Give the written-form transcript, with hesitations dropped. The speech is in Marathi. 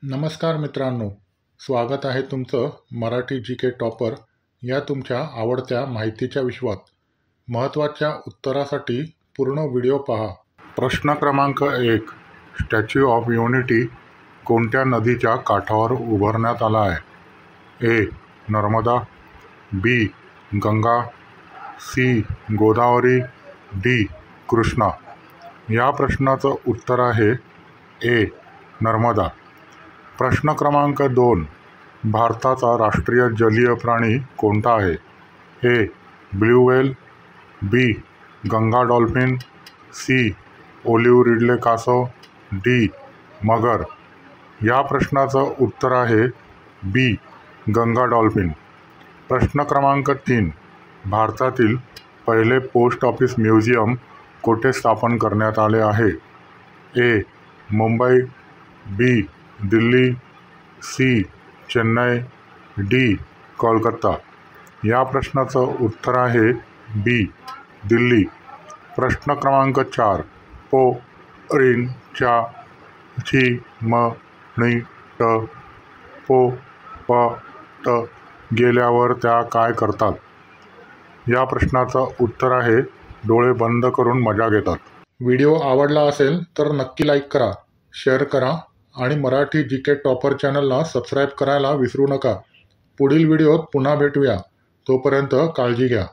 नमस्कार मित्रांनो, स्वागत आहे तुमचं मराठी जी के टॉपर या तुमच्या आवडत्या माहितीच्या विश्वात. महत्त्वाच्या उत्तरासाठी पूर्ण व्हिडिओ पहा. प्रश्न क्रमांक 1. स्टॅच्यू ऑफ युनिटी कोणत्या नदीच्या काठावर उभारण्यात आला आहे? ए. नर्मदा, बी. गंगा, सी. गोदावरी, डी. कृष्णा. या प्रश्नाचं उत्तर आहे ए. नर्मदा. प्रश्न क्रमांक 2. भारताचा राष्ट्रीय जलीय प्राणी कोणता आहे? A. Blue whale, B. Ganga dolphin, C. Olive ridley कासव, डी. मगर. या प्रश्नाचं उत्तर आहे बी. गंगा डॉल्फिन. प्रश्न क्रमांक 3. भारतातील पहिले पोस्ट ऑफिस म्युझियम कोठे स्थापन करण्यात आले आहे? ए. मुंबई, बी. दिल्ली, सी. चेन्नई, डी. कोलकाता. या प्रश्नाचं उत्तर आहे बी. दिल्ली. प्रश्न क्रमांक 4. पो ऋण च्या ची म णी ट पो प ट गेल्यावर त्या काय करतात? या प्रश्नाचं उत्तर आहे डोळे बंद करून मजा घेतात. व्हिडिओ आवडला असेल तर नक्की लाईक करा, शेअर करा आणि मराठी जी के टॉपर चॅनलला सबस्क्राईब करायला विसरू नका. पुढील व्हिडिओत पुन्हा भेटूया. तोपर्यंत काळजी घ्या.